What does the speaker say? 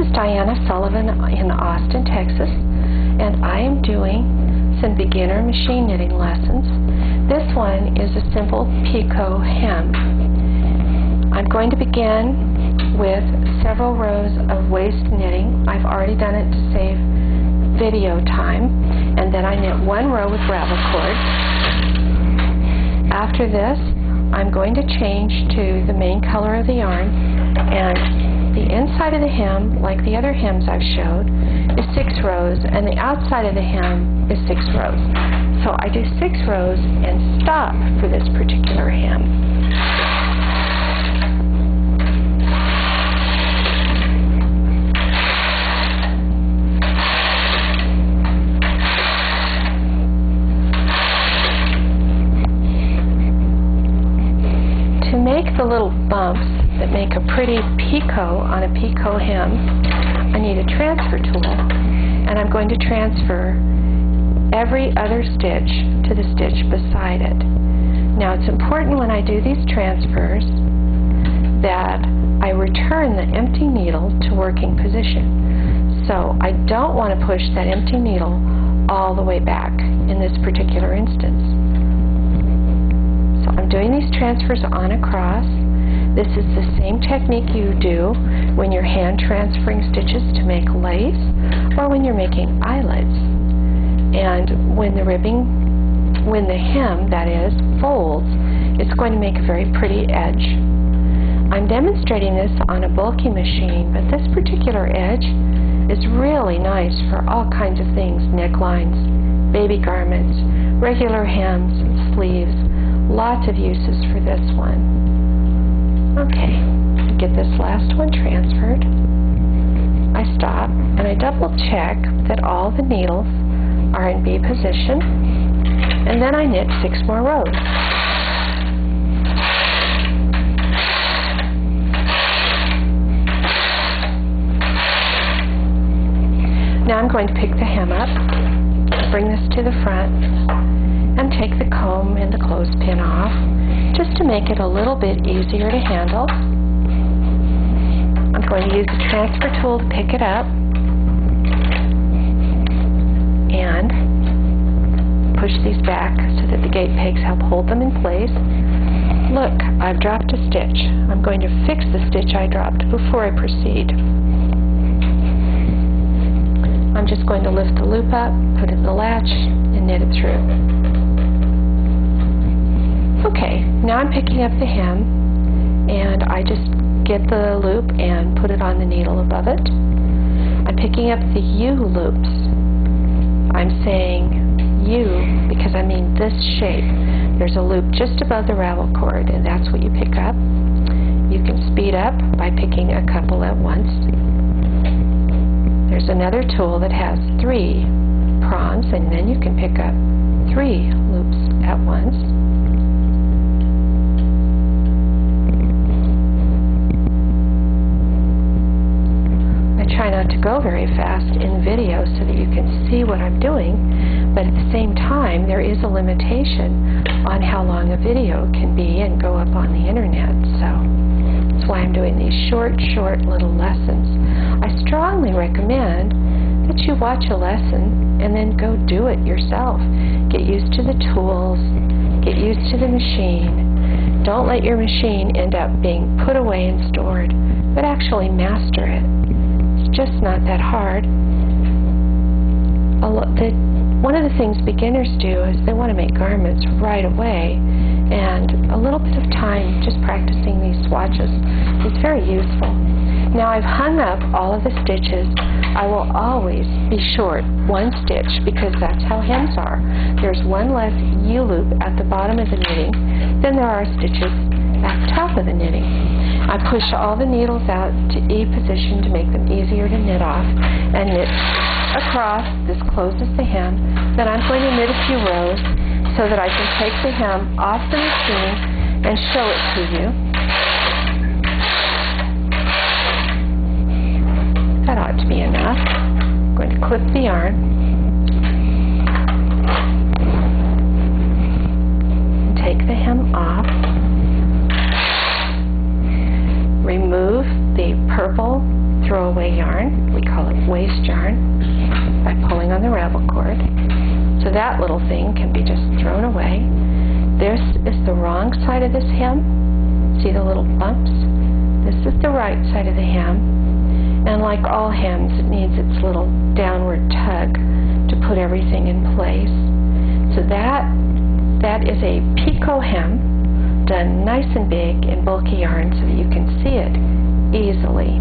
is Diana Sullivan in Austin, Texas, and I am doing some beginner machine knitting lessons. This one is a simple Picot Hem. I'm going to begin with several rows of waist knitting. I've already done it to save video time, and then I knit one row with ravel cord. After this, I'm going to change to the main color of the yarn, and the inside of the hem, like the other hems I've showed, is 6 rows, and the outside of the hem is 6 rows. So I do 6 rows and stop for this particular hem. To make the little bumps that make a pretty picot on a Picot hem, I need a transfer tool, and I'm going to transfer every other stitch to the stitch beside it. Now it's important when I do these transfers that I return the empty needle to working position. So I don't want to push that empty needle all the way back in this particular instance. So I'm doing these transfers on across. This is the same technique you do when you're hand transferring stitches to make lace or when you're making eyelets. And when the hem, that is, folds, it's going to make a very pretty edge. I'm demonstrating this on a bulky machine, but this particular edge is really nice for all kinds of things: necklines, baby garments, regular hems, sleeves. Lots of uses for this one. Okay, get this last one transferred. I stop and I double check that all the needles are in B position, and then I knit 6 more rows. Now I'm going to pick the hem up, bring this to the front, and take the comb and the clothespin off, just to make it a little bit easier to handle. I'm going to use the transfer tool to pick it up and push these back so that the gate pegs help hold them in place. Look, I've dropped a stitch. I'm going to fix the stitch I dropped before I proceed. I'm just going to lift the loop up, put it in the latch, and knit it through. Okay, now I'm picking up the hem, and I just get the loop and put it on the needle above it. I'm picking up the U loops. I'm saying U because I mean this shape. There's a loop just above the ravel cord, and that's what you pick up. You can speed up by picking a couple at once. There's another tool that has 3 prongs, and then you can pick up 3 loops at once. Try not to go very fast in the video so that you can see what I'm doing, but at the same time there is a limitation on how long a video can be and go up on the internet, so that's why I'm doing these short little lessons. I strongly recommend that you watch a lesson and then go do it yourself. Get used to the tools, get used to the machine. Don't let your machine end up being put away and stored, but actually master it. Just not that hard. One of the things beginners do is they want to make garments right away, and a little bit of time just practicing these swatches is very useful. Now I've hung up all of the stitches. I will always be short 1 stitch because that's how hems are. There's 1 less U-loop at the bottom of the knitting than there are stitches at the top of the knitting. I push all the needles out to E position to make them easier to knit off, and knit across. This closes the hem. Then I'm going to knit a few rows so that I can take the hem off the machine and show it to you. That ought to be enough. I'm going to clip the yarn and take the hem off. Remove the purple, throw throwaway yarn. We call it waste yarn, by pulling on the ravel cord. So that little thing can be just thrown away. This is the wrong side of this hem. See the little bumps? This is the right side of the hem. And like all hems, it needs its little downward tug to put everything in place. So that is a Picot hem, done nice and big in bulky yarn so that you can see it easily.